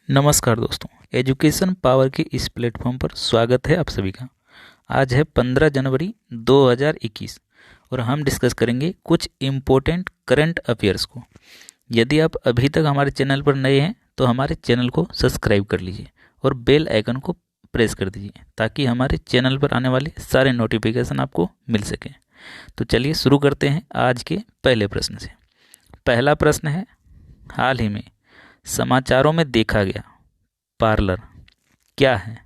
नमस्कार दोस्तों, education power के इस प्लेटफॉर्म पर स्वागत है आप सभी का। आज है 15 जनवरी 2021 और हम डिस्कस करेंगे कुछ इम्पोर्टेंट करंट अफेयर्स को। यदि आप अभी तक हमारे चैनल पर नए हैं तो हमारे चैनल को सब्सक्राइब कर लीजिए और बेल आइकन को प्रेस कर दीजिए ताकि हमारे चैनल पर आने वाले सारे नोटिफिकेशन आपको मिल सकें। तो चलिए शुरू करते हैं आज के पहले प्रश्न से। पहला प्रश्न है, हाल ही में समाचारों में देखा गया पार्लर क्या है?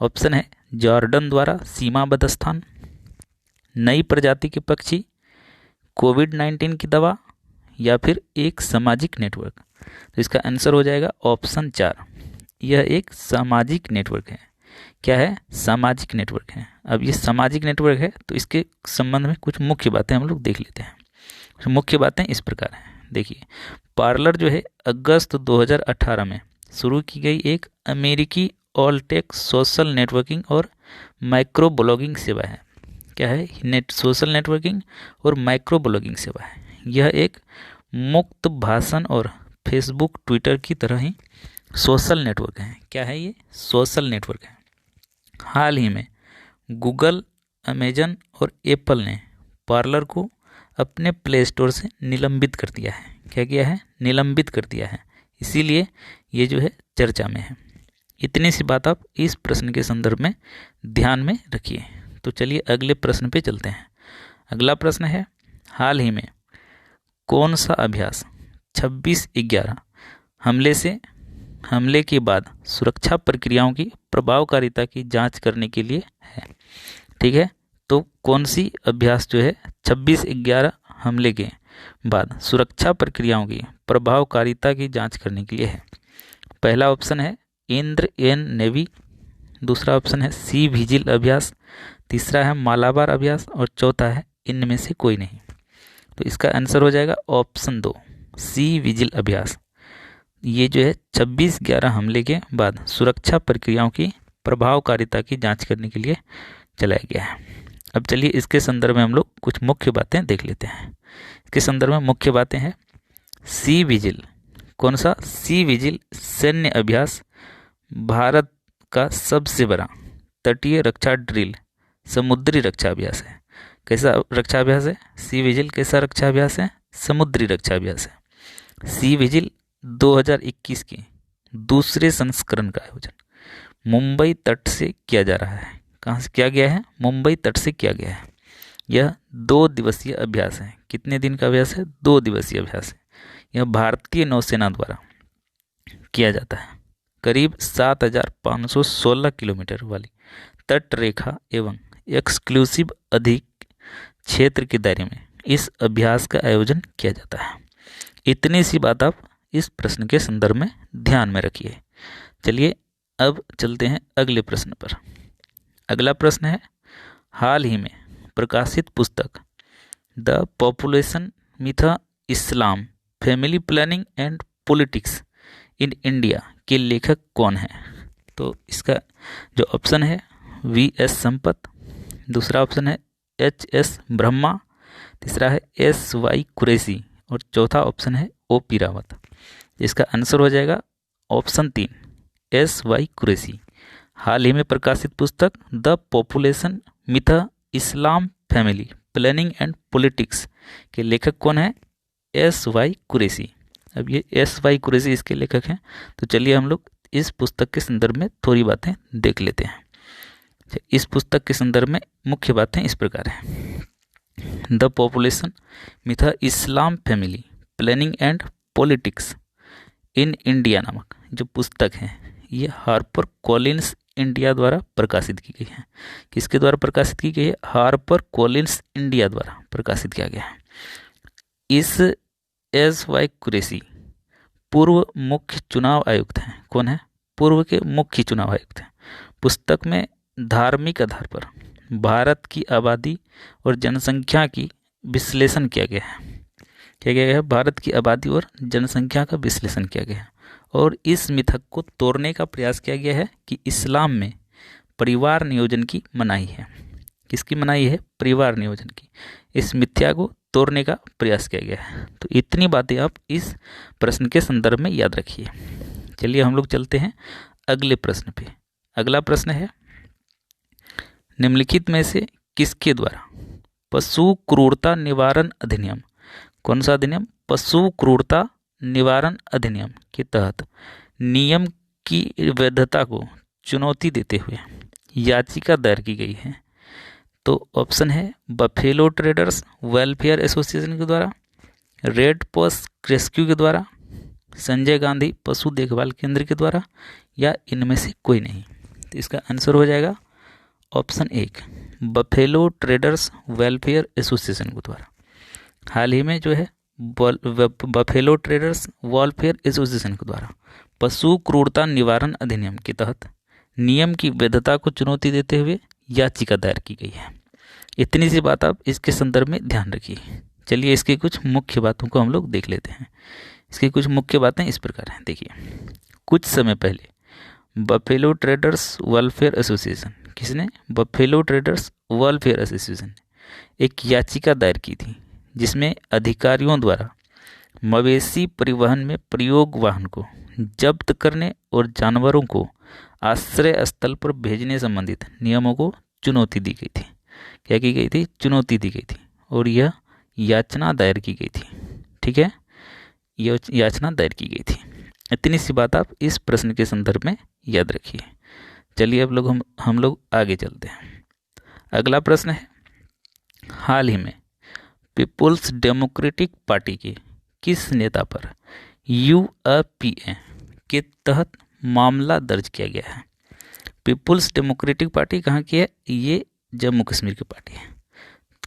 ऑप्शन है जॉर्डन द्वारा सीमाबद्ध स्थान, नई प्रजाति के पक्षी, कोविड-19 की दवा या फिर एक सामाजिक नेटवर्क। तो इसका आंसर हो जाएगा ऑप्शन 4। यह एक सामाजिक नेटवर्क है। क्या है? सामाजिक नेटवर्क है। अब ये सामाजिक नेटवर्क है तो इसके संबंध में कुछ मुख्य बातें हम लोग देख लेते हैं। मुख्य बातें इस प्रकार हैं। देखिए, पार्लर जो है अगस्त 2018 में शुरू की गई एक अमेरिकी ऑल टेक सोशल नेटवर्किंग और माइक्रो ब्लॉगिंग सेवा है। क्या है? सोशल नेटवर्किंग और माइक्रो ब्लॉगिंग सेवा है। यह एक मुक्त भाषण और फेसबुक ट्विटर की तरह ही सोशल नेटवर्क है। क्या है? ये सोशल नेटवर्क है। हाल ही में गूगल, अमेजन और एप्पल ने पार्लर को अपने प्ले स्टोर से निलंबित कर दिया है। क्या किया है? निलंबित कर दिया है। इसीलिए ये जो है चर्चा में है। इतनी सी बात आप इस प्रश्न के संदर्भ में ध्यान में रखिए। तो चलिए अगले प्रश्न पे चलते हैं। अगला प्रश्न है, हाल ही में कौन सा अभ्यास 26/11 हमले के बाद सुरक्षा प्रक्रियाओं की प्रभावकारिता की जांच करने के लिए है? ठीक है, तो कौन सी अभ्यास जो है 26/11 हमले के बाद सुरक्षा प्रक्रियाओं की प्रभावकारिता की जांच करने के लिए है? पहला ऑप्शन है इंद्र एन नेवी, दूसरा ऑप्शन है सी विजिल अभ्यास, तीसरा है मालाबार अभ्यास और चौथा है इनमें से कोई नहीं। तो इसका आंसर हो जाएगा ऑप्शन 2, सी विजिल अभ्यास। ये जो है 26/11 हमले के बाद सुरक्षा प्रक्रियाओं की प्रभावकारिता की जांच करने के लिए चलाया गया है। अब चलिए इसके संदर्भ में हम लोग कुछ मुख्य बातें देख लेते हैं। इसके संदर्भ में मुख्य बातें हैं, सी विजिल। कौन सा? सी विजिल सैन्य अभ्यास भारत का सबसे बड़ा तटीय रक्षा ड्रिल समुद्री रक्षा अभ्यास है। कैसा रक्षा अभ्यास है? सी विजिल कैसा रक्षा अभ्यास है? समुद्री रक्षा अभ्यास है। सी विजिल 2021 के दूसरे संस्करण का आयोजन मुंबई तट से किया जा रहा है। कहाँ से किया गया है? मुंबई तट से किया गया है। यह 2 दिवसीय अभ्यास है। कितने दिन का अभ्यास है? 2 दिवसीय अभ्यास है। यह भारतीय नौसेना द्वारा किया जाता है। करीब 7,516 किलोमीटर वाली तट रेखा एवं एक्सक्लूसिव अधिक क्षेत्र के दायरे में इस अभ्यास का आयोजन किया जाता है। इतनी सी बात आप इस प्रश्न के संदर्भ में ध्यान में रखिए। चलिए अब चलते हैं अगले प्रश्न पर। अगला प्रश्न है, हाल ही में प्रकाशित पुस्तक the population myth Islam, family planning and politics in India के लेखक कौन है? तो इसका जो ऑप्शन है V.S. संपत, दूसरा ऑप्शन है H.S. ब्रह्मा, तीसरा है S.Y. कुरैशी और चौथा ऑप्शन है O.P. रावत। इसका आंसर हो जाएगा ऑप्शन 3, S.Y. कुरैशी। हाल ही में प्रकाशित पुस्तक the population myth Islam, family planning and politics के लेखक कौन है? S.Y. कुरैशी। अब ये S.Y. कुरैशी इसके लेखक हैं। तो चलिए हम लोग इस पुस्तक के संदर्भ में थोड़ी बातें देख लेते हैं। इस पुस्तक के संदर्भ में मुख्य बातें इस प्रकार हैं। The population myth Islam, family planning and politics in India नामक जो पुस्तक है ये हार्पर कॉलिन्स इंडिया द्वारा प्रकाशित की गई है। किसके द्वारा प्रकाशित की गई है? हार्पर कॉलिन्स इंडिया द्वारा प्रकाशित किया गया है। इस S.Y. कुरैशी पूर्व मुख्य चुनाव आयुक्त हैं। कौन है? पूर्व के मुख्य चुनाव आयुक्त हैं। पुस्तक में धार्मिक आधार पर भारत की आबादी और जनसंख्या की विश्लेषण किया गया है। क्या किया गया है? भारत की आबादी और जनसंख्या का विश्लेषण किया गया है और इस मिथक को तोड़ने का प्रयास किया गया है कि इस्लाम में परिवार नियोजन की मनाही है। किसकी मनाही है? परिवार नियोजन की। इस मिथ्या को तोड़ने का प्रयास किया गया है। तो इतनी बातें आप इस प्रश्न के संदर्भ में याद रखिए। चलिए हम लोग चलते हैं अगले प्रश्न पे। अगला प्रश्न है, निम्नलिखित में से किसके द्वारा पशु क्रूरता निवारण अधिनियम, कौन सा अधिनियम, पशु क्रूरता निवारण अधिनियम के तहत नियम की वैधता को चुनौती देते हुए याचिका दायर की गई है? तो ऑप्शन है बफेलो ट्रेडर्स वेलफेयर एसोसिएशन के द्वारा, रेड क्रॉस रेस्क्यू के द्वारा, संजय गांधी पशु देखभाल केंद्र के द्वारा, या इनमें से कोई नहीं। तो इसका आंसर हो जाएगा option 1 buffalo traders welfare association के द्वारा। हाल ही में जो है बफेलो ट्रेडर्स वेलफेयर एसोसिएशन के द्वारा पशु क्रूरता निवारण अधिनियम के तहत नियम की वैधता को चुनौती देते हुए याचिका दायर की गई है। इतनी सी बात आप इसके संदर्भ में ध्यान रखिए। चलिए इसकी कुछ मुख्य बातों को हम लोग देख लेते हैं। इसकी कुछ मुख्य बातें इस प्रकार हैं। देखिए, कुछ समय पहले बफेलो ट्रेडर्स वेलफेयर एसोसिएशन, किसने, बफेलो ट्रेडर्स वेलफेयर एसोसिएशन ने एक याचिका दायर की थी जिसमें अधिकारियों द्वारा मवेशी परिवहन में प्रयोग वाहन को जब्त करने और जानवरों को आश्रय स्थल पर भेजने संबंधित नियमों को चुनौती दी गई थी। क्या की गई थी, चुनौती दी गई थी, और यह याचना दायर की गई थी। ठीक है, यह याचना दायर की गई थी। इतनी सी बात आप इस प्रश्न के संदर्भ में याद रखिए। चलिए अब लोग हम लोग आगे चलते हैं। अगला प्रश्न है, हाल ही में पीपुल्स डेमोक्रेटिक पार्टी के किस नेता पर UAPA के तहत मामला दर्ज किया गया है? पीपुल्स डेमोक्रेटिक पार्टी कहाँ की है? ये जम्मू कश्मीर की पार्टी है।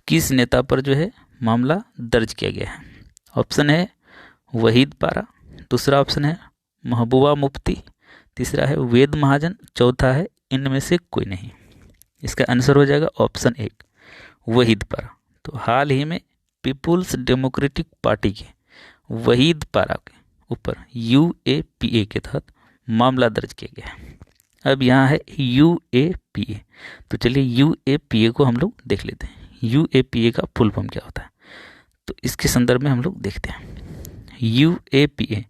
किस नेता पर जो है मामला दर्ज किया गया है? ऑप्शन है वहीद पारा, दूसरा ऑप्शन है महबूबा मुफ्ती, तीसरा है वेद महाजन, चौथा है इनमें से कोई नहीं। इसका आंसर हो जाएगा ऑप्शन 1 वहीद पारा। तो हाल ही में पीपुल्स डेमोक्रेटिक पार्टी के वहीद पारा के ऊपर UAPA के तहत मामला दर्ज किया गया है। अब यहाँ है UAPA, तो चलिए UAPA को हम लोग देख लेते हैं। UAPA का फुल फॉर्म क्या होता है, तो इसके संदर्भ में हम लोग देखते हैं। UAPA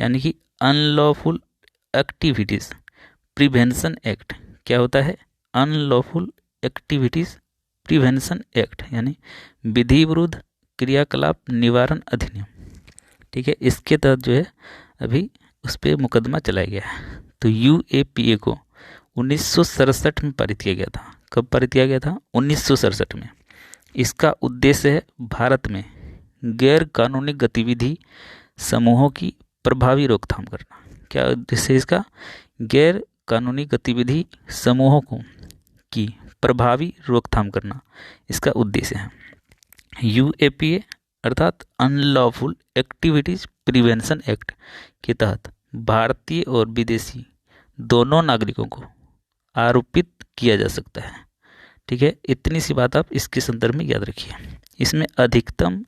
यानी कि अनलॉफुल एक्टिविटीज़ प्रिवेंशन एक्ट। क्या होता है? अनलॉफुल एक्टिविटीज़ प्रिवेंशन एक्ट, यानी विधि विरुद्ध क्रियाकलाप निवारण अधिनियम। ठीक है, इसके तहत जो है अभी उस पर मुकदमा चलाया गया है। तो UAPA को 1967 में पारित किया गया था। कब पारित किया गया था? 1967 में। इसका उद्देश्य है भारत में गैर कानूनी गतिविधि समूहों की प्रभावी रोकथाम करना। क्या उद्देश्य है इसका? गैर कानूनी गतिविधि समूहों को की प्रभावी रोकथाम करना इसका उद्देश्य है। UAPA अर्थात अनलॉफुल एक्टिविटीज प्रिवेंशन एक्ट के तहत भारतीय और विदेशी दोनों नागरिकों को आरोपित किया जा सकता है। ठीक है, इतनी सी बात आप इसके संदर्भ में याद रखिए। इसमें अधिकतम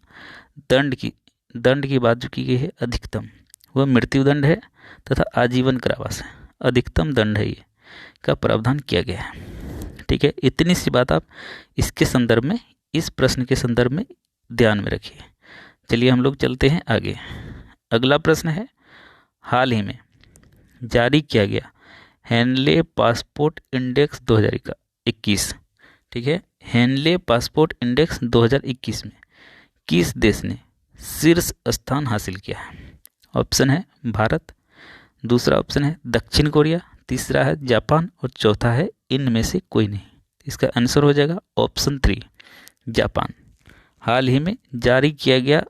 दंड की बात जो की गई है, अधिकतम वह मृत्युदंड है तथा आजीवन कारावास है। अधिकतम दंड है ये का प्रावधान किया गया है। ठीक है, इतनी सी बात आप इसके संदर्भ में, इस प्रश्न के संदर्भ में ध्यान में रखिए। चलिए हम लोग चलते हैं आगे। अगला प्रश्न है, हाल ही में जारी किया गया हेनले पासपोर्ट इंडेक्स 2021। ठीक है, हेनले पासपोर्ट इंडेक्स 2021 में किस देश ने शीर्ष स्थान हासिल किया है? ऑप्शन है भारत, दूसरा ऑप्शन है दक्षिण कोरिया, तीसरा है जापान और चौथा है इनमें से कोई नहीं। इसका आंसर हो जाएगा ऑप्शन 3 जापान। हाल ही में जारी किया गया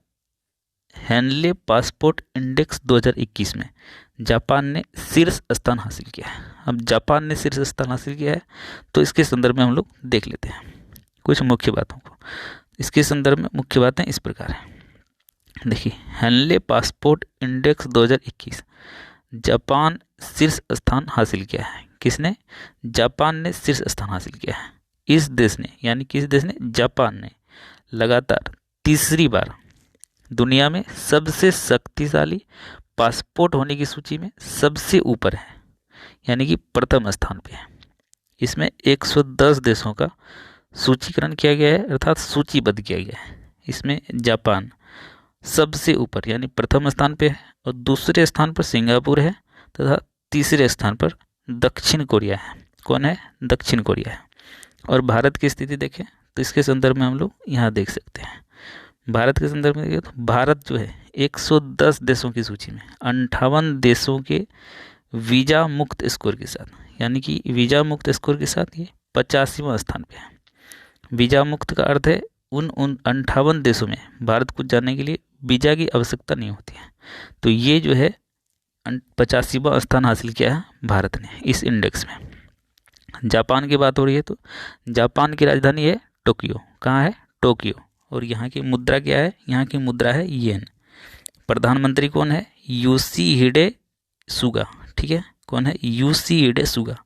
हेनले पासपोर्ट इंडेक्स 2021 में जापान ने शीर्ष स्थान हासिल किया है। अब जापान ने शीर्ष स्थान हासिल किया है तो इसके संदर्भ में हम लोग देख लेते हैं कुछ मुख्य बातों को। इसके संदर्भ में मुख्य बातें इस प्रकार हैं। देखिए, हेनले पासपोर्ट इंडेक्स 2021 जापान शीर्ष स्थान हासिल किया है। किसने? जापान ने शीर्ष स्थान हासिल किया है। इस देश ने, यानी किस देश ने? जापान ने लगातार तीसरी बार दुनिया में सबसे शक्तिशाली पासपोर्ट होने की सूची में सबसे ऊपर है, यानी कि प्रथम स्थान पे है। इसमें 110 देशों का सूचीकरण किया गया है, अर्थात सूचीबद्ध किया गया है। इसमें जापान सबसे ऊपर यानी प्रथम स्थान पे है और दूसरे स्थान पर सिंगापुर है, तथा तीसरे स्थान पर दक्षिण कोरिया है। कौन है? दक्षिण कोरिया है। और भारत की स्थिति देखें तो इसके संदर्भ में हम लोग यहाँ देख सकते हैं। भारत के संदर्भ में देखें तो भारत जो है 110 देशों की सूची में 58 देशों के वीज़ा मुक्त स्कोर के साथ, यानी कि वीज़ा मुक्त स्कोर के साथ ये 85वां स्थान पे है। वीज़ा मुक्त का अर्थ है उन 58 देशों में भारत को जाने के लिए वीज़ा की आवश्यकता नहीं होती है। तो ये जो है 85वां स्थान हासिल किया है भारत ने इस इंडेक्स में। जापान की बात हो रही है तो जापान की राजधानी है टोक्यो। कहाँ है? टोक्यो। और यहाँ की मुद्रा क्या है? यहाँ की मुद्रा है येन। प्रधानमंत्री कौन है? योशिहिडे सुगा। ठीक है, कौन है? योशिहिडे सुगा।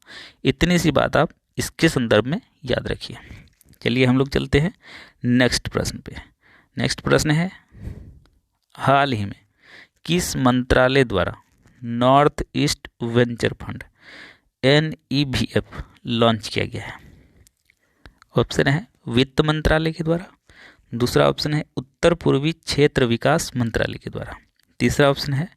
इतनी सी बात आप इसके संदर्भ में याद रखिए। चलिए हम लोग चलते हैं नेक्स्ट प्रश्न पे। नेक्स्ट प्रश्न है, हाल ही में किस मंत्रालय द्वारा north east venture fund NEVF launch किया गया है? ऑप्शन है वित्त मंत्रालय के द्वारा, दूसरा ऑप्शन है उत्तर पूर्वी क्षेत्र विकास मंत्रालय के द्वारा, तीसरा ऑप्शन है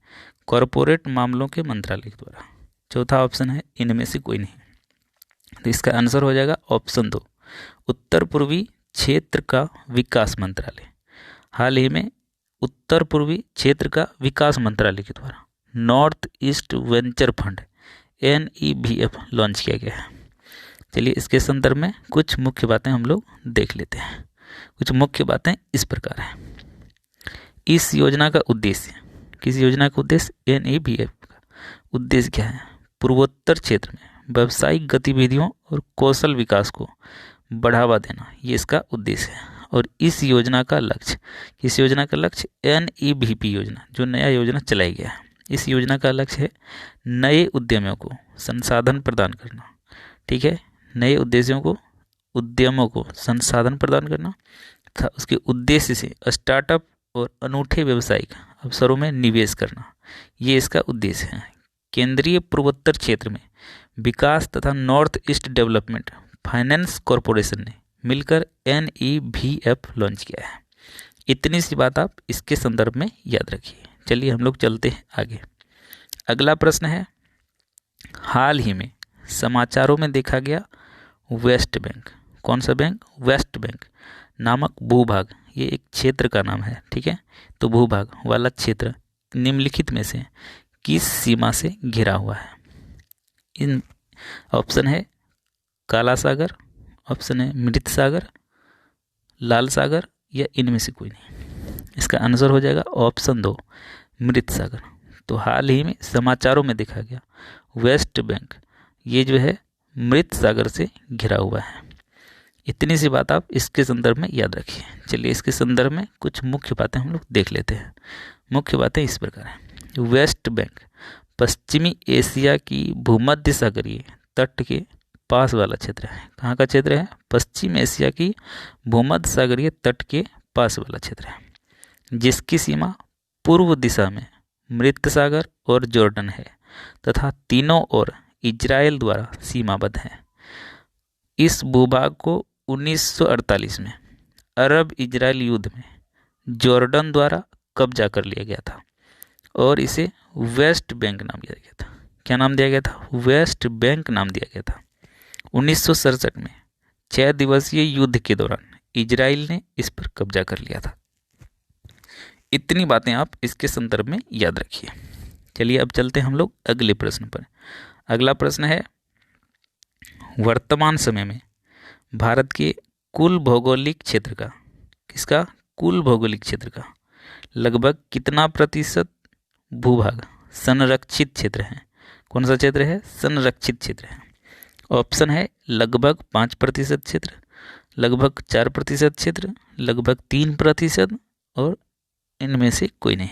कॉरपोरेट मामलों के मंत्रालय के द्वारा, चौथा ऑप्शन है इनमें से कोई नहीं। तो इसका आंसर हो जाएगा ऑप्शन 2, उत्तर पूर्वी क्षेत्र का विकास मंत्रालय। हाल ही में उत्तर पूर्वी क्षेत्र का विकास मंत्रालय के द्वारा north east venture fund NEVF launch किया गया है। चलिए इसके संदर्भ में कुछ मुख्य बातें हम लोग देख लेते हैं। कुछ मुख्य बातें इस प्रकार हैं। इस योजना का उद्देश्य, किस योजना का उद्देश्य? NEVF का उद्देश्य क्या है? पूर्वोत्तर क्षेत्र में व्यावसायिक गतिविधियों और कौशल विकास को बढ़ावा देना, ये इसका उद्देश्य है। और इस योजना का लक्ष्य, किस योजना का लक्ष्य? NEVP योजना, जो नया योजना चलाई गया है। इस योजना का लक्ष्य है नए उद्यमियों को संसाधन प्रदान करना। ठीक है, नए उद्यमों को संसाधन प्रदान करना तथा उसके उद्देश्य से स्टार्टअप और अनूठे व्यावसायिक अवसरों में निवेश करना, ये इसका उद्देश्य है। केंद्रीय पूर्वोत्तर क्षेत्र में विकास तथा north east development finance corporation ने मिलकर NEVF लॉन्च किया है। इतनी सी बात आप इसके संदर्भ में याद रखिए। चलिए हम लोग चलते हैं आगे। अगला प्रश्न है, हाल ही में समाचारों में देखा गया वेस्ट बैंक, कौन सा बैंक? वेस्ट बैंक नामक भूभाग, ये एक क्षेत्र का नाम है। ठीक है, तो भूभाग वाला क्षेत्र निम्नलिखित में से किस सीमा से घिरा हुआ है? इन ऑप्शन है काला सागर, ऑप्शन है मृत सागर, लाल सागर, या इनमें से कोई नहीं। इसका आंसर हो जाएगा ऑप्शन 2, मृत सागर। तो हाल ही में समाचारों में देखा गया वेस्ट बैंक, ये जो है मृत सागर से घिरा हुआ है। इतनी सी बात आप इसके संदर्भ में याद रखिए। चलिए इसके संदर्भ में कुछ मुख्य बातें हम लोग देख लेते हैं। मुख्य बातें इस प्रकार हैं। वेस्ट बैंक पश्चिमी एशिया की भूमध्य सागरीय तट के पास वाला क्षेत्र है। कहाँ का क्षेत्र है? पश्चिम एशिया की भूमध्य सागरीय तट के पास वाला क्षेत्र है, जिसकी सीमा पूर्व दिशा में मृत सागर और जॉर्डन है तथा तीनों ओर इजराइल द्वारा सीमाबद्ध है। इस भूभाग को 1948 में अरब इजराइल युद्ध में जॉर्डन द्वारा कब्जा कर लिया गया था और इसे वेस्ट बैंक नाम दिया गया था। क्या नाम दिया गया था? वेस्ट बैंक नाम दिया गया था। 1967 में 6 दिवसीय युद्ध के दौरान इजराइल ने इस पर कब्जा कर लिया था। इतनी बातें आप इसके संदर्भ में याद रखिए। चलिए अब चलते हैं हम लोग अगले प्रश्न पर। अगला प्रश्न है, वर्तमान समय में भारत के कुल भौगोलिक क्षेत्र का, किसका? कुल भौगोलिक क्षेत्र का लगभग कितना प्रतिशत भूभाग संरक्षित क्षेत्र है? कौन सा क्षेत्र है? संरक्षित क्षेत्र है। ऑप्शन है लगभग 5% क्षेत्र, लगभग 4% क्षेत्र, लगभग 3% और इनमें से कोई नहीं।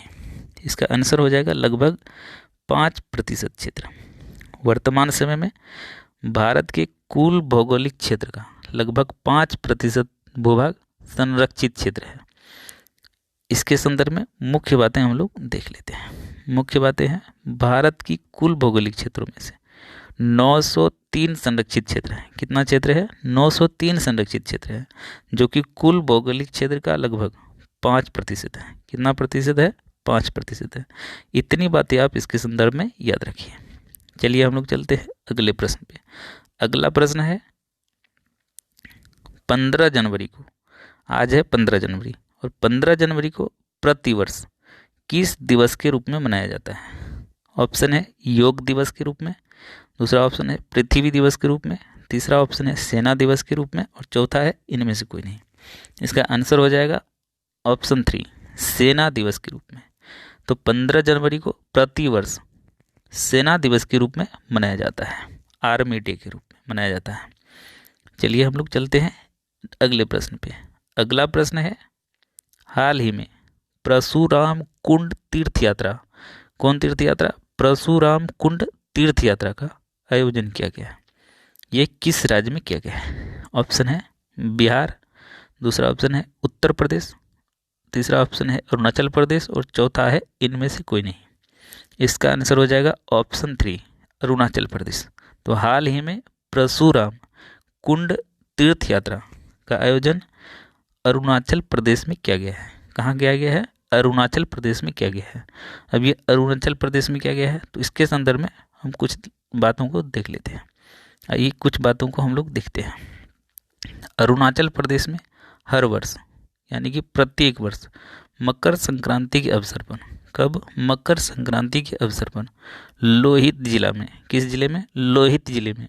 इसका आंसर हो जाएगा लगभग 5% क्षेत्र। वर्तमान समय में भारत के कुल भौगोलिक क्षेत्र का लगभग 5% भूभाग संरक्षित क्षेत्र है। इसके संदर्भ में मुख्य बातें हम लोग देख लेते हैं। मुख्य बातें हैं, भारत की कुल भौगोलिक क्षेत्रों में से 903 संरक्षित क्षेत्र है। कितना क्षेत्र है? 903 संरक्षित क्षेत्र है, जो कि कुल भौगोलिक क्षेत्र का लगभग 5% है। कितना प्रतिशत है? 5% है। इतनी बातें आप इसके संदर्भ में याद रखिए। चलिए हम लोग चलते हैं अगले प्रश्न पे। अगला प्रश्न है 15 जनवरी को, आज है 15 जनवरी, और 15 जनवरी को प्रतिवर्ष किस दिवस के रूप में मनाया जाता है? ऑप्शन है योग दिवस के रूप में, दूसरा ऑप्शन है पृथ्वी दिवस के रूप में, तीसरा ऑप्शन है सेना दिवस के रूप में, और चौथा है इनमें से कोई नहीं। इसका आंसर हो जाएगा ऑप्शन 3, सेना दिवस के रूप में। तो 15 जनवरी को प्रतिवर्ष सेना दिवस के रूप में मनाया जाता है, आर्मी डे के रूप में मनाया जाता है। चलिए हम लोग चलते हैं अगले प्रश्न पे। अगला प्रश्न है हाल ही में परशुराम कुंड तीर्थ यात्रा, कौन तीर्थ यात्रा? परशुराम कुंड तीर्थ यात्रा का आयोजन किया गया है। ये किस राज्य में किया गया है? ऑप्शन है बिहार, दूसरा ऑप्शन है उत्तर प्रदेश, तीसरा ऑप्शन है अरुणाचल प्रदेश, और चौथा है इनमें से कोई नहीं। इसका आंसर हो जाएगा ऑप्शन 3, अरुणाचल प्रदेश। तो हाल ही में परशुराम कुंड तीर्थ यात्रा का आयोजन अरुणाचल प्रदेश में किया गया है। कहाँ किया गया है? अरुणाचल प्रदेश में किया गया है। अब ये अरुणाचल प्रदेश में किया गया है, तो इसके संदर्भ में हम कुछ बातों को देख लेते हैं। आइए कुछ बातों को हम लोग देखते हैं। अरुणाचल प्रदेश में हर वर्ष यानी कि प्रत्येक वर्ष मकर संक्रांति के अवसर पर, कब? मकर संक्रांति के अवसर पर लोहित जिला में, किस जिले में? लोहित जिले में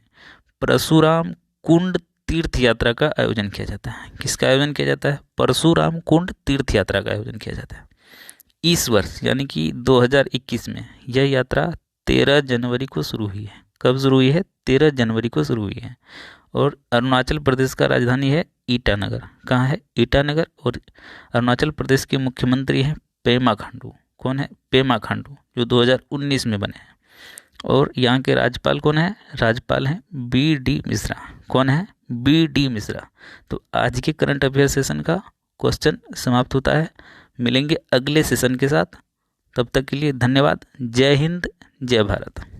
परशुराम कुंड तीर्थ यात्रा का आयोजन किया जाता है। किसका आयोजन किया जाता है? परशुराम कुंड तीर्थ यात्रा का आयोजन किया जाता है। इस वर्ष यानी कि 2021 में यह यात्रा 13 जनवरी को शुरू हुई है। कब शुरू हुई है? 13 जनवरी को शुरू हुई है। और अरुणाचल प्रदेश का राजधानी है ईटानगर। कहाँ है? ईटानगर। और अरुणाचल प्रदेश के मुख्यमंत्री हैं पेमा खांडू। कौन है? पेमा खांडू, जो 2019 में बने हैं। और यहाँ के राज्यपाल कौन है? राज्यपाल हैं BD मिश्रा। कौन है? BD मिश्रा। तो आज के करंट अफेयर सेशन का क्वेश्चन समाप्त होता है। मिलेंगे अगले सेशन के साथ, तब तक के लिए धन्यवाद। जय हिंद, जय भारत।